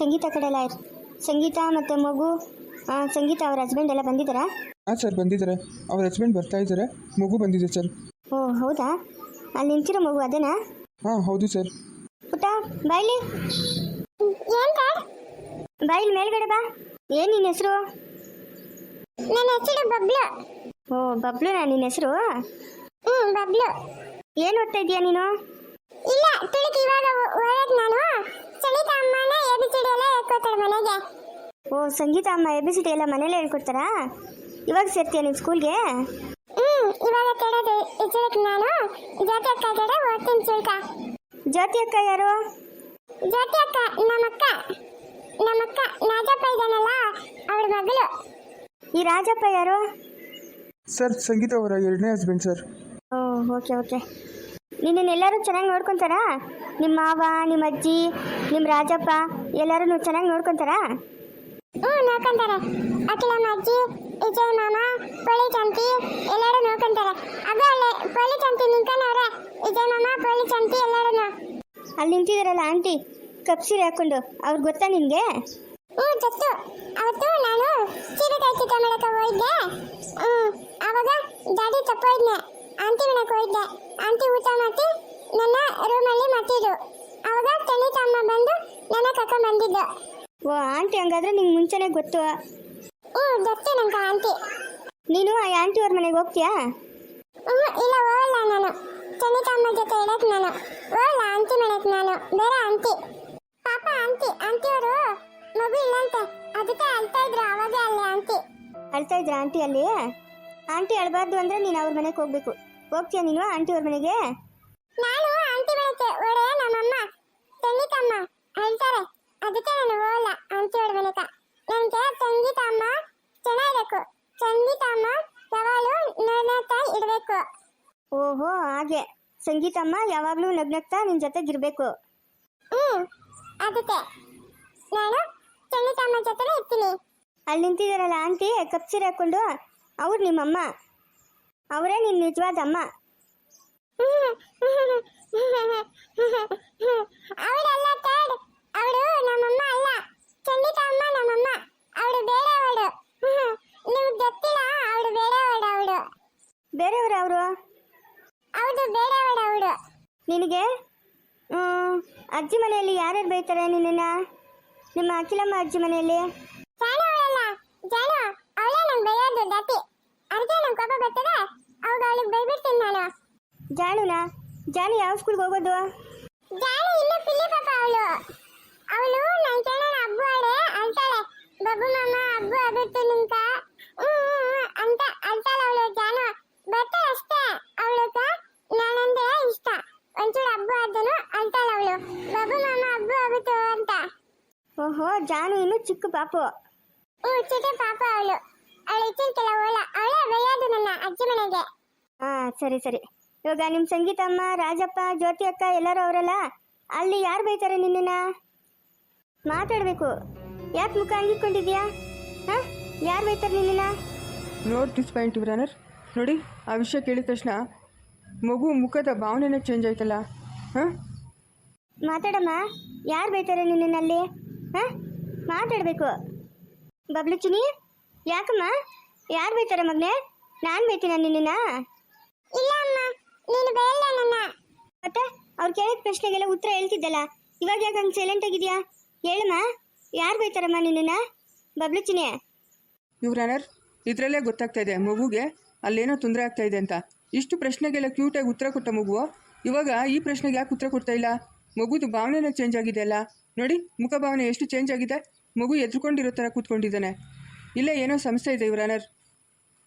ಸಂಗೀತ ಕಡೆ ಎಲ್ಲ ಸಂಗೀತ ಮತ್ತು ಮಗು ಸಂಗೀತ ಅವ್ರ ಹಸ್ಬೆಂಡ್ ಎಲ್ಲ ಬಂದಿದ್ದಾರಾ? ಹಾಂ ಸರ್ ಬಂದಿದ್ದಾರೆ. ಅವ್ರ ಹಸ್ಬೆಂಡ್ ಬರ್ತಾ ಇದ್ದಾರೆ, ಮಗು ಬಂದಿದೆ ಸರ್. ಓ ಹೌದಾ, ಅಲ್ಲಿ ನಿಂತಿರೋ ಮಗು ಅದೇನಾ? ಹಾಂ ಹೌದು ಸರ್. ಪುಟ್ಟ ಬಾಯ್ಲಿ, ಬಾಯಿಲ್ ಮೇಲ್ಗಡೆ ಬಾ. ಏನು ನಿನ್ನ ಹೆಸರು? ನನ್ನ ಹೆಸರು ಬಬ್ಲು. ಓ ಬಬ್ಲುನಾ ನಿನ್ನ ಹೆಸರು? ಬಬ್ಲು. ಏನು ಓದ್ತಾ ಇದೀಯಾ ನೀನು? ಇಲ್ಲ ತುಳಿಕ್ ಇವಾಗ ಓದೋದು ನಾನು. ಸಂಗೀತ ಅಮ್ಮನ ಎಬಿಸಿಡಿ ಎಲ್ಲ ಹೇಳ್ಕೊಡ್ತಾಳೆ ಮನೆಗೆ. ಓ ಸಂಗೀತ ಅಮ್ಮ ABCD ಎಲ್ಲ ಮನೇಲೆ ಹೇಳ್ಕೊಡ್ತಾರಾ? ಇವಾಗ ಸೇರ್ತೀಯ ನೀವು ಸ್ಕೂಲ್ಗೆ? ಇವಾಗ ಕೇಳೋದು ಇಚುಳಕ್ ನಾನು. ಜ್ಯೋತಿ ಅಕ್ಕ ಕಡೆ ಓದ್ತೀನಿ ಚುಳ್ಕ. ಜ್ಯೋತಿ ಅಕ್ಕ ಯಾರು? ಜ್ಯೋತಿ ಅಕ್ಕ ನಮ್ಮಕ್ಕ ನಾಜಪ್ಪ ಇದ್ದಾನಲ್ಲ ಅವಳ ಮಗಳು. ಈ ರಾಜಪ್ಪ ಯಾರು? ಸರ್ ಸಂಗೀತ ಅವರ ಎರಡನೇ ಹಸ್ಬೆಂಡ್ ಸರ್. ಓ ಓಕೆ. ನಿನ್ನೆಲ್ಲರೂ ಚೆನ್ನಾಗಿ ನೋಡ್ಕೊತಾರಾ? ನಿಮ್ಮ ಮಾವ, ನಿಮ್ಮ ಅಜ್ಜಿ, ನಿಮ್ಮ ರಾಜಪ್ಪ ಎಲ್ಲರೂ ಚೆನ್ನಾಗಿ ನೋಡ್ಕೊತಾರಾ? ನೋಡ್ಕೊಂತಾರೆ. ಅಖಿಲಮ್ಮ ಅಜ್ಜಿ, ವಿಜಯ್ ಮಾಮ, ಪೊಲಿ ಚಂತಿ ಎಲ್ಲರೂ ನೋಡ್ಕೊಂತಾರೆ. ಅದು ಅಲ್ಲೇ ಪೊಲಿ ಚಂತಿ ನಿಂತ್ಕೊಂಡವ್ರೆ. ವಿಜಯ್ ಮಾಮ, ಪೊಲಿ ಚಂತಿ ಎಲ್ಲರೂ. ಅಲ್ಲಿ ನಿಂತಿದ್ದಾರಲ್ಲ ಆಂಟಿ ಕಪ್ ಸೀರೆ ಹಾಕೊಂಡು, ಅವ್ರಿಗೆ ಗೊತ್ತಾ ನಿನಗೆ? ಗೊತ್ತು. ಅವತ್ತು ನಾನು ಸೀರೆಕಾಯಿ ಚಿಕ್ಕ ಮಾಡಕ್ಕೆ ಹೋಗಿದ್ದೆ. ಆವಾಗ ಡ್ಯಾಡಿ ತಪ್ಪೋಯ್ದೆ. ಆಂಟಿ ಮನೆಗೆ ಹೋಗಿದ್ದೆ. ಆಂಟಿ ಊಟ ಮಾಡಿ ನನ್ನ ರೂಮಲ್ಲಿ ಮತ್ತಿದ್ರು. ಆವಾಗ ಸಂಗೀತ ಅಮ್ಮ ಬಂದು ನನ್ನ ಕರ್ಕೊಂಡು ಬಂದಿದ್ದು. ಓ ಆಂಟಿ, ಹಂಗಾದ್ರೆ ನಿಂಗೆ ಮುಂಚೆನೇ ಗೊತ್ತು? ಗೊತ್ತು ನಂಗೆ ಆಂಟಿ. ನೀನು ಆ ಆಂಟಿ ಅವ್ರ ಮನೆಗೆ ಹೋಗ್ತೀಯಾ? ಇಲ್ಲ ಹೋಗಲ್ಲ ನಾನು. ಸಂಗೀತ ಅಮ್ಮ ಜೊತೆ ಇಡಕ್ಕೆ ನಾನು ಹೋಗಲ್ಲ. ಆಂಟಿ ಮಾಡಕ್ಕೆ ನಾನು ಬೇರೆ ಆಂಟಿ. ಪಾಪ ಆಂಟಿಯವರು ಮಗು ಇಲ್ಲಂತೆ, ಅದಕ್ಕೆ ಅಳ್ತಾ ಇದ್ರು. ಅವಾಗೆ ಅಲ್ಲಿ ಆಂಟಿ ಅಳ್ತಾ ಇದ್ರ ಆಂಟಿ ಅಲ್ಲಿ? ಆಂಟಿ ಅಳಬಾರ್ದು ಅಂದ್ರೆ ನೀನು ಅವ್ರ ಮನೆಗೆ ಹೋಗ್ಬೇಕು. ಹೋಗ್ತೀಯಾ ನೀನು ಆಂಟಿ ಅವ್ರ ಮನೆಗೆ? ನಾನು ಆಂಟಿ ಮನೆಗೆ ಒಡೆ ನಮ್ಮಮ್ಮ ಸಂಗೀತ ಅಮ್ಮ ಹೇಳ್ತಾರೆ, ಅದಕ್ಕೆ ನಾನು ಹೋಗಲ್ಲ ಆಂಟಿ ಅವ್ರ ಮನೆಗೆ. ನನಗೆ ಸಂಗೀತ ಅಮ್ಮ ಚೆನ್ನಾಗಿರಬೇಕು. ಸಂಗೀತ ಅಮ್ಮ ಯಾವಾಗಲೂ ನಗ್ನಗ್ತಾ ಇರಬೇಕು. ಓಹೋ ಹಾಗೆ, ಸಂಗೀತಮ್ಮ ಯಾವಾಗಲೂ ನಗ್ನಗ್ತಾ ನಿನ್ನ ಜೊತೆಗಿರ್ಬೇಕು. ಅದಕ್ಕೆ ನಾನು ಸಂಗೀತ ಅಮ್ಮ ಜೊತೆ ಇರ್ತೀನಿ. ಅಲ್ಲಿ ನಿಂತಿದ್ದಾರಲ್ಲ ಆಂಟಿ ಕಪ್ ಸೀರೆ ಹಾಕೊಂಡು, ಅವ್ರು ನಿಮ್ಮಮ್ಮ, ಅವರೇ ನಿನ್ನ ನಿಜವಾದ ಅಮ್ಮ. ಅವಳಲ್ಲ ತರ್ಡ್, ಅವಳು ನಮ್ಮಮ್ಮ ಅಲ್ಲ. ಸಂಗೀತ ಅಮ್ಮ ನಮ್ಮಮ್ಮ, ಅವಳು ಬೇರೆಯವಳು. ನಿಮ್ಗೆ ಗೊತ್ತಿಲ್ಲ, ಅವಳು ಬೇರೆಯವಳು. ಅವಳು ಬೇರೆಯವರು ಅವರು? ಹೌದು ಬೇರೆಯವಳು ಅವಳು. ನಿನಗೆ ಅಜ್ಜಿ ಮನೆಯಲ್ಲಿ ಯಾರ್ಯಾರು ಬೈತಾರೆ ನಿನ್ನ? ನಿಮ್ಮ ಅಖಿಲಮ್ಮ ಅಜ್ಜಿ ಮನೆಯಲ್ಲಿ? ಜಾನು ಅವಳಲ್ಲ, ಜಾನು ಅವಳೇ ನಂಗೆ ಬೈಯೋದು ದಾಟಿ. ಅದಕ್ಕೆ ನಂಗೆ ಕೋಪ ಬರ್ತದೆ. ಅವಾಗ ಅವಳಿಗೆ ಬೈಬಿಡ್ತೀನಿ ನಾನು. ಜಾನುನಾ? ಜಾನು ಯಾವ ಸ್ಕೂಲ್ಗೆ ಹೋಗೋದು? ಜಾನು ಇನ್ನು ಪಿಲ್ಲಿ ಪಾಪ ಅವಳು. ನನ್ನ ಕೇಳೋಣ ಹಬ್ಬು ಆಡೆ ಅಂತಾಳೆ. ಬಬ್ಬು ಮಾಮ ಹಬ್ಬು ಅಬಿಟ್ಟು ನಿಂಕ ಅಂತ ಅಂತಾಳೆ ಅವಳು. ಜಾನು ಬರ್ತಾಳೆ ಅಷ್ಟೇ. ಅವಳಕ್ಕ ನಾನಂದ್ರೆ ಇಷ್ಟ. ಒಂಚೂರು ಹಬ್ಬು ಆದನು ಅಂತಾಳೆ ಅವಳು. ಬಬ್ಬು ಮಾಮ ಹಬ್ಬು ಅಬಿಟ್ಟು ಅಂತ. ಓಹೋ, ಜಾನು ಇನ್ನು ಚಿಕ್ಕ ಪಾಪು. ಚಿಕ್ಕ ಪಾಪ ಅವಳು. ಅವಳು ಇಚ್ಚಿನ ಹೋಗಲ್ಲ. ಅವಳೇ ಬೈಯೋದು ನನ್ನ ಅಜ್ಜಿ ಮನೆಗೆ. ಸರಿ. ಇವಾಗ ನಿಮ್ಮ ಸಂಗೀತಮ್ಮ, ರಾಜಪ್ಪ, ಜ್ಯೋತಿ ಅಕ್ಕ ಎಲ್ಲರೂ ಅವರಲ್ಲ, ಅಲ್ಲಿ ಯಾರು ಬೈತಾರೆ ನಿನ್ನ? ಮಾತಾಡಬೇಕು. ಯಾಕೆ ಮುಖ ಹಂಗಿಕೊಂಡಿದ್ಯಾ? ಯಾರು ಬೈತಾರೆ ನಿನ್ನ? Note this point your honour. ನೋಡಿ, ಆ ವಿಷಯ ಕೇಳಿದ ತಕ್ಷಣ ಮಗು ಮುಖದ ಭಾವನೆನೇ ಚೇಂಜ್ ಆಯ್ತಲ್ಲ. ಮಾತಾಡಮ್ಮ, ಯಾರು ಬೈತಾರೆ ನಿನ್ನಲ್ಲಿ? ಮಾತಾಡಬೇಕು. ಬಬ್ಲು ಚಿನಿ, ಯಾಕಮ್ಮ? ಯಾರು ಬೈತಾರೆ ಮಗನೇ? ನಾನು ಬೈತೀನ ನಿನ್ನ? ಇಲ್ಲ ಅಮ್ಮ, ನೀನು ಬೈಯಲ್ಲ ನನ್ನ. ಮತ್ತೆ ಅವ್ರು ಕೇಳಿದ ಪ್ರಶ್ನೆಗೆಲ್ಲ ಉತ್ತರ ಹೇಳ್ತಿದ್ದಲ್ಲ, ಇವಾಗ ಯಾಕೆ ಹಂಗೆ ಸೈಲೆಂಟ್ ಆಗಿದ್ಯಾ? ಹೇಳಮ್ಮ, ಯಾರು ಬೈತಾರಮ್ಮ ನಿನ್ನ? ಬಬ್ಲು ಚಿನಿ. ಯುವರ್ ಆನರ್, ಇದರಲ್ಲೇ ಗೊತ್ತಾಗ್ತಾ ಇದೆ ಮಗುಗೆ ಅಲ್ಲೇನೋ ತೊಂದರೆ ಆಗ್ತಾ ಇದೆ ಅಂತ. ಇಷ್ಟು ಪ್ರಶ್ನೆಗೆಲ್ಲ ಕ್ಯೂಟಾಗಿ ಉತ್ತರ ಕೊಟ್ಟ ಮಗು ಇವಾಗ ಈ ಪ್ರಶ್ನೆಗೆ ಯಾಕೆ ಉತ್ತರ ಕೊಡ್ತಾ ಇಲ್ಲ? ಮಗುದು ಭಾವನೆನೇ ಚೇಂಜ್ ಆಗಿದೆ ಅಲ್ಲ. ನೋಡಿ, ಮುಖ ಭಾವನೆ ಎಷ್ಟು ಚೇಂಜ್ ಆಗಿದೆ. ಮಗು ಎದ್ರುಕೊಂಡಿರೋ ಥರ ಕೂತ್ಕೊಂಡಿದ್ದಾನೆ. ಇಲ್ಲೇ ಏನೋ ಸಮಸ್ಯೆ ಇದೆ ಯುವರ್ ಆನರ್.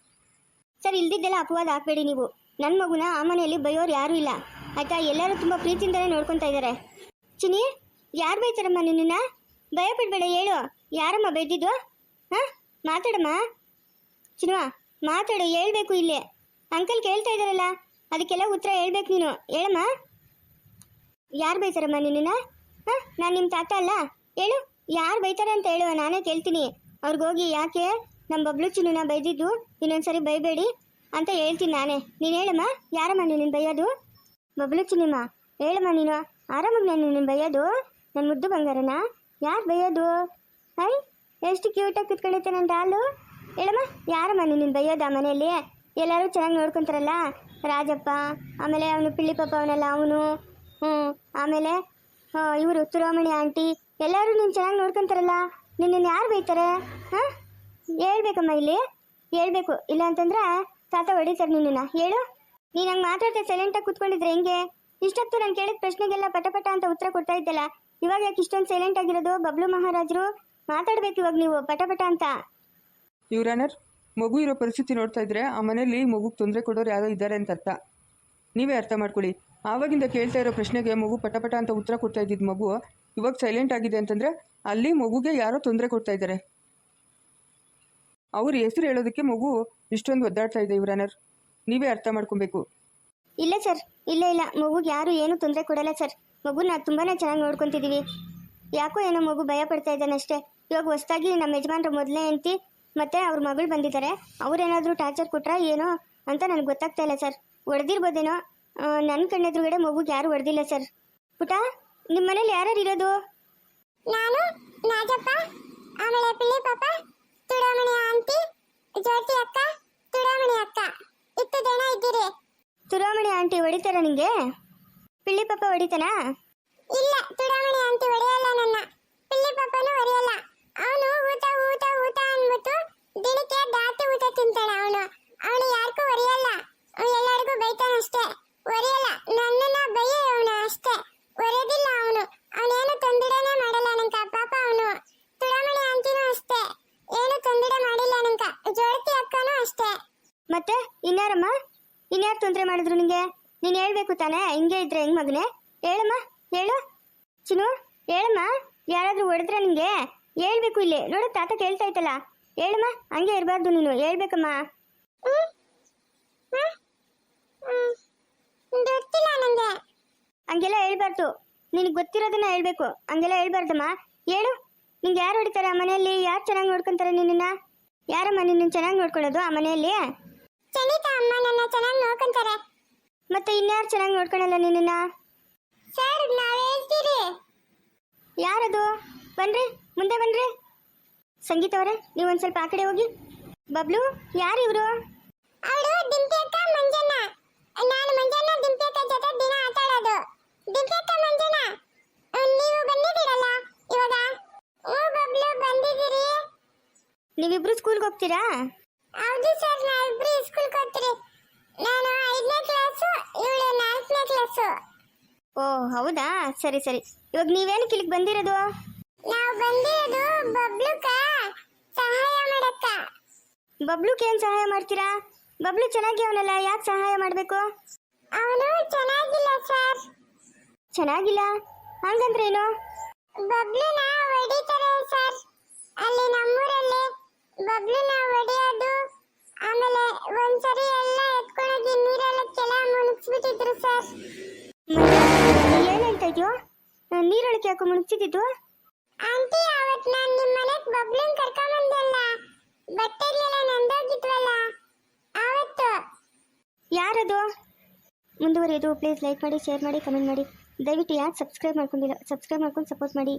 ಸರ್, ಇಲ್ದಿದ್ದೆಲ್ಲ ಅಪವಾದ ಹಾಕಬೇಡಿ ನೀವು. ನನ್ನ ಮಗುನ ಆ ಮನೆಯಲ್ಲಿ ಬೈಯೋರು ಯಾರೂ ಇಲ್ಲ ಆಯ್ತಾ? ಎಲ್ಲರೂ ತುಂಬ ಪ್ರೀತಿಯಿಂದಲೇ ನೋಡ್ಕೊತಾ ಇದ್ದಾರೆ. ಚಿನಿ, ಯಾರು ಬೈತಾರಮ್ಮ ನಿನ್ನ? ಭಯ ಪಡಬೇಡ, ಹೇಳು. ಯಾರಮ್ಮ ಬೈದಿದ್ದು? ಮಾತಾಡಮ್ಮ. ಚಿನ್ವಾ, ಮಾತಾಡು, ಹೇಳ್ಬೇಕು. ಇಲ್ಲೇ ಅಂಕಲ್ ಕೇಳ್ತಾ ಇದ್ದಾರಲ್ಲ, ಅದಕ್ಕೆಲ್ಲ ಉತ್ತರ ಹೇಳ್ಬೇಕು ನೀನು. ಹೇಳಮ್ಮ, ಯಾರು ಬೈತಾರಮ್ಮ ನಿನ್ನ? ನಾನು ನಿಮ್ಮ ತಾತ ಅಲ್ಲ? ಹೇಳು, ಯಾರು ಬೈತಾರೆ ಅಂತ ಹೇಳುವ, ನಾನೇ ಕೇಳ್ತೀನಿ. ಅವ್ರಿಗೋಗಿ ಯಾಕೆ ನಮ್ಮ ಬಬ್ಲು ಚಿನ್ನ ಬೈದಿದ್ದು, ಇನ್ನೊಂದ್ಸರಿ ಬೈಬೇಡಿ ಅಂತ ಹೇಳ್ತೀನಿ ನಾನೇ. ನೀನು ಹೇಳಮ್ಮ, ಯಾರಮ್ಮ ನೀನು ಬೈಯೋದು? ಬಬ್ಲು ಚಿನ್ನಮ್ಮ, ಹೇಳಮ್ಮ ನೀನು. ಆರಾಮಾಗಿ ನಾನು ನಿನ್ನ ಬೈಯೋದು? ನನ್ನ ಮುದ್ದು ಬಂಗಾರನ? ಯಾರು ಬೈಯೋದು? ಹೈ, ಎಷ್ಟು ಕ್ಯೂಟಾಗಿ ಕುತ್ಕೊಂಡೈತೆ ನನ್ನ ಡಾಲು. ಹೇಳಮ್ಮ, ಯಾರಮ್ಮ ನಿನ್ನ ಬೈಯೋದು ಆ ಮನೆಯಲ್ಲಿ? ಎಲ್ಲರೂ ಚೆನ್ನಾಗಿ ನೋಡ್ಕೊತಾರಲ್ಲ, ರಾಜಪ್ಪ, ಆಮೇಲೆ ಅವನು ಪಿಳ್ಳಿ ಪಾಪ ಅವನಲ್ಲ ಅವನು, ಆಮೇಲೆ ಇವರು ತುರಾಮಣಿ ಆಂಟಿ, ಎಲ್ಲರೂ ನೀನು ಚೆನ್ನಾಗಿ ನೋಡ್ಕೊತಾರಲ್ಲ, ನಿನ್ನನ್ನು ಯಾರು ಬೈತಾರೆ? ಹಾಂ, ಹೇಳ್ಬೇಕಮ್ಮ, ಇಲ್ಲಿ ಹೇಳ್ಬೇಕು. ಇಲ್ಲ ಅಂತಂದ್ರೆ ತಾತ ಹೊಡಿತಾರೆ ನಿನ್ನನ್ನು. ಹೇಳು. ನೀನು ಹಂಗೆ ಮಾತಾಡ್ತಾ ಸೈಲೆಂಟಾಗಿ ಕೂತ್ಕೊಂಡಿದ್ರೆ ಹೆಂಗೆ? ಇಷ್ಟೊತ್ತು ನಾನು ಕೇಳಿದ ಪ್ರಶ್ನೆಗೆಲ್ಲ ಪಟ ಅಂತ ಉತ್ತರ ಕೊಡ್ತಾ ಇದ್ದಲ್ಲ, ಇವಾಗ ಯಾಕೆ ಇಷ್ಟೊಂದು ಸೈಲೆಂಟ್ ಆಗಿರೋದು? ಬಬ್ಲು ಮಹಾರಾಜರು ಮಾತಾಡ್ಬೇಕು ಇವಾಗ ನೀವು ಪಟ ಅಂತ. ಯುವರ್ ಮಗು ಇರೋ ಪರಿಸ್ಥಿತಿ ನೋಡ್ತಾ ಇದ್ರೆ ಆ ಮನೇಲಿ ಮಗುಗೆ ತೊಂದರೆ ಕೊಡೋರು ಯಾರೋ ಇದ್ದಾರೆ ಅಂತ ಅರ್ಥ. ನೀವೇ ಅರ್ಥ ಮಾಡ್ಕೊಳ್ಳಿ. ಆವಾಗಿಂದ ಕೇಳ್ತಾ ಇರೋ ಪ್ರಶ್ನೆಗೆ ಮಗು ಪಟ ಅಂತ ಉತ್ತರ ಕೊಡ್ತಾ ಇದ್ದಿದ್ದು ಮಗು ಇವಾಗ ಸೈಲೆಂಟ್ ಆಗಿದೆ ಅಂತಂದರೆ ಅಲ್ಲಿ ಮಗುಗೆ ಯಾರೋ ತೊಂದರೆ ಕೊಡ್ತಾ ಇದ್ದಾರೆ. ಅವ್ರ ಹೆಸರು ಹೇಳೋದಕ್ಕೆ ಮಗು ಇಷ್ಟೊಂದು ಒದ್ದಾಡ್ತಾ ಇದೆ ಯುವರ್. ನೀವೇ ಅರ್ಥ ಮಾಡ್ಕೊಬೇಕು. ಇಲ್ಲ ಸರ್, ಇಲ್ಲ, ಮಗುಗೆ ಯಾರು ಏನು ತೊಂದರೆ ಕೊಡಲ್ಲ ಸರ್. ಮಗುನ ತುಂಬಾ ಚೆನ್ನಾಗಿ ನೋಡ್ಕೊತಿದ್ದೀವಿ. ಯಾಕೋ ಏನೋ ಮಗು ಭಯ ಪಡ್ತಾ ಇದ್ದಾನಷ್ಟೇ. ಇವಾಗ ಹೊಸ್ದಾಗಿ ನಮ್ಮ ಯಜಮಾನ್ರ ಮೊದಲೇ ಹೆಂಡ್ತಿ ಮತ್ತು ಅವ್ರ ಮಗಳು ಬಂದಿದ್ದಾರೆ. ಅವ್ರೇನಾದರೂ ಟಾರ್ಚರ್ ಕೊಟ್ರಾ ಏನೋ ಅಂತ ನನಗೆ ಗೊತ್ತಾಗ್ತಾ ಇಲ್ಲ ಸರ್. ಹೊಡೆದಿರ್ಬೋದೇನೋ. ನನ್ನ ಕಣ್ಣೆದುರುಗಡೆ ಮಗುಗೆ ಯಾರು ಹೊಡೆದಿಲ್ಲ ಸರ್. ಪುಟ, ನಿಮ್ಮ ಮನೇಲಿ ಯಾರ್ಯಾರು ಇರೋದು? ನಾನು, ನಾಜಪ್ಪ, ಆಮೇಲೆ ಪಿಳ್ಳಿ ಪಾಪ, ತುಡಮಣಿ ಆಂಟಿ, ಜ್ಯೋತಿ ಅಕ್ಕ, ತುಡಮಣಿ ಅಕ್ಕ, ಇಷ್ಟು ಜನ ಇದ್ದೀರಿ. ತುರಾಮಣಿ ಆಂಟಿ ಹೊಡಿತಾರ ನಿಂಗೆ? ಪಿಳ್ಳಿ ಪಾಪ ಹೊಡಿತಾನಾ? ಇಲ್ಲ, ತುಡಮಣಿ ಆಂಟಿ ಹೊಡೆಯಲ್ಲ ನನ್ನ. ಪಿಳ್ಳಿ ಪಾಪನೂ ಹೊಡೆಯಲ್ಲ. ಅವನು ಊಟ ಊಟ ಊಟ ಅಂದ್ಬಿಟ್ಟು ದಿನಕ್ಕೆ ದಾಟಿ ಊಟ ತಿಂತಾನೆ. ಅವನು ಯಾರಿಗೂ ಹೊರೆಯಲ್ಲ. ಅವನು ಎಲ್ಲರಿಗೂ ಬೈತಾನಷ್ಟೇ, ಹೊರೆಯಲ್ಲ. ನನ್ನನ್ನ ಬೈಯೇ ಅವನು ಅಷ್ಟೇ, ಹೊರೆಯೋದಿಲ್ಲ ಅವನು. ಅವನೇನು ತೊಂದರೆನೇ ಮಾಡಲ್ಲ ನಂಕ. ಪಾಪ ಅವನು. ತುಡಮಣಿ ಆಂಟಿನೂ ಅಷ್ಟೇ, ಏನು ತೊಂದರೆ ಮಾಡಿಲ್ಲ ನಂಕ. ಜ್ಯೋತಿ ಅಕ್ಕನೂ ಅಷ್ಟೇ. ಮತ್ತೆ ಇನ್ಯಾರಮ್ಮ? ಇನ್ಯಾರು ತೊಂದರೆ ಮಾಡಿದ್ರು ನಿಂಗೆ? ನೀನು ಹೇಳ್ಬೇಕು ತಾನೇ. ಹಿಂಗೆ ಇದ್ರೆ ಹೆಂಗ್ ಮಗನೇ? ಹೇಳಮ್ಮ, ಹೇಳು. ಚಿನ್ನು, ಹೇಳಮ್ಮ. ಯಾರಾದ್ರೂ ಹೊಡೆದ್ರೆ ನಿಂಗೆ ಹೇಳ್ಬೇಕು. ಇಲ್ಲಿ ನೋಡು, ತಾತ ಕೇಳ್ತಾ ಇತ್ತಲ್ಲ. ಹೇಳಮ್ಮ, ಹಂಗೆ ಇರಬಾರ್ದು, ನೀನು ಹೇಳ್ಬೇಕಮ್ಮ. ಗೊತ್ತಿಲ್ಲ ನಂಗೆ. ಹಂಗೆಲ್ಲ ಹೇಳ್ಬಾರ್ದು. ನಿನಗೆ ಗೊತ್ತಿರೋದನ್ನ ಹೇಳ್ಬೇಕು, ಹಂಗೆಲ್ಲ ಹೇಳ್ಬಾರ್ದಮ್ಮ. ಹೇಳು, ನಿಂಗೆ ಯಾರು ಹೊಡಿತಾರೆ ಆ ಮನೆಯಲ್ಲಿ? ಯಾರು ಚೆನ್ನಾಗಿ ನೋಡ್ಕೊಂತಾರೆ ನಿನ್ನನ್ನ? ಯಾರಮ್ಮ ನಿನ್ನ ಚೆನ್ನಾಗಿ ನೋಡ್ಕೊಳ್ಳೋದು ಆ ಮನೆಯಲ್ಲಿ? ಚನಿತಾ ಅಮ್ಮ ನನ್ನ ಚೆನ್ನಾಗಿ ನೋಡ್ಕೊಂತಾರೆ. ಮತ್ತೆ ಇನ್ಯಾರು ಚೆನ್ನಾಗಿ ನೋಡ್ಕೊಳಲ್ಲ ನಿನ್ನನ್ನ? ಸರ್, ನಾವ್ ಹೇಳ್ತೀರಿ. ಯಾರದು? ಬನ್ರಿ, ಮುಂದೆ ಬನ್ರಿ. ಸಂಗೀತ ಅವರೇ, ನೀವು ಒಂದು ಸ್ವಲ್ಪ ಆ ಕಡೆ ಹೋಗಿ. ಬಬ್ಲು, ಯಾರು ಇವರು? ಅವಳು ದಿಂಪಿ ಅಕ್ಕ, ಮಂಜಣ್ಣ. ನಾನು ಮಂಜಣ್ಣ ದಿಂಪಿ ಅಕ್ಕ ಜೊತೆ ದಿನ ಆಟ ಆಡೋದು. ದಿಂಪಿ ಅಕ್ಕ, ಮಂಜಣ್ಣ, ನೀವು ಬಂದಿದ್ದೀರಲ್ಲ ಇವಾಗ? ಬಬ್ಲು, ಬಂದಿದ್ದೀರಿ. ನೀವಿಬ್ರು ಸ್ಕೂಲ್ಗೆ ಹೋಗ್ತೀರಾ? ಹೌದು ಸರ್, ನಾವಿಬ್ರು ಸ್ಕೂಲ್ಗೆ ಹೋಗ್ತೀರಿ. ನಾನು 5ನೇ ಕ್ಲಾಸು, ಇವಳು 4ನೇ ಕ್ಲಾಸು. ಓ ಹೌದಾ, ಸರಿ ಸರಿ. ಇವಾಗ ನೀವೇನಕ್ಕೆ ಇಲ್ಲಿಗೆ ಬಂದಿರೋದು? ನಾವು ಬಂದಿರೋದು ಬಬ್ಲುಕ ಸಹಾಯ ಮಾಡಕ್ಕ. ಬಬ್ಲುಗೆ ಏನು ಸಹಾಯ ಮಾಡ್ತೀರಾ? ಬಬ್ಲು ಚೆನ್ನಾಗಿ ಅವನಲ್ಲ, ಯಾಕೆ ಸಹಾಯ ಮಾಡಬೇಕು? ಅವನು ಚೆನ್ನಾಗಿಲ್ಲ ಸರ್. ಚೆನ್ನಾಗಿಲ್ಲ ಹಂಗಂದ್ರೇನು? ಬಬ್ಲುನ ಹೊಡಿತಾರೆ ಸರ್. ಅಲ್ಲಿ ನಮ್ಮೂರಲ್ಲಿ ಬಬ್ಲುನ ಹೊಡೆಯೋದು, ಆಮೇಲೆ ಒಂದ್ಸರಿ ಎಲ್ಲ ಎತ್ಕೊಂಡೋಗಿ ನೀರೆಲ್ಲ ಕೆಲ ಮುಳುಗಿಸ್ಬಿಟ್ಟಿದ್ರು ಸರ್. ಏನ್ ಹೇಳ್ತಾ ಇದೆಯೋ? ನೀರೊಳಗೆ ಯಾಕೋ ಮುಳುಗ್ತಿದ್ದು? ಆಂಟಿ, ಅವತ್ತು ನಾನು ನಿಮ್ಮ ಮನೆಗೆ ಬಬ್ಲುನ್ ಕರ್ಕೊಂಬಂದಲ್ಲ, ಬಟ್ಟೆಗಳೆಲ್ಲ ನಂದೋಗಿದ್ವಲ್ಲ ಅವತ್ತು. ಯಾರದು? ಮುಂದುವರಿಯೋದು ಪ್ಲೀಸ್ ಲೈಕ್ ಮಾಡಿ, ಶೇರ್ ಮಾಡಿ, ಕಮೆಂಟ್ ಮಾಡಿ. ದಯವಿಟ್ಟು ಯಾರು ಸಬ್ಸ್ಕ್ರೈಬ್ ಮಾಡ್ಕೊಂಡಿಲ್ಲ ಸಬ್ಸ್ಕ್ರೈಬ್ ಮಾಡ್ಕೊಂಡು ಸಪೋರ್ಟ್ ಮಾಡಿ.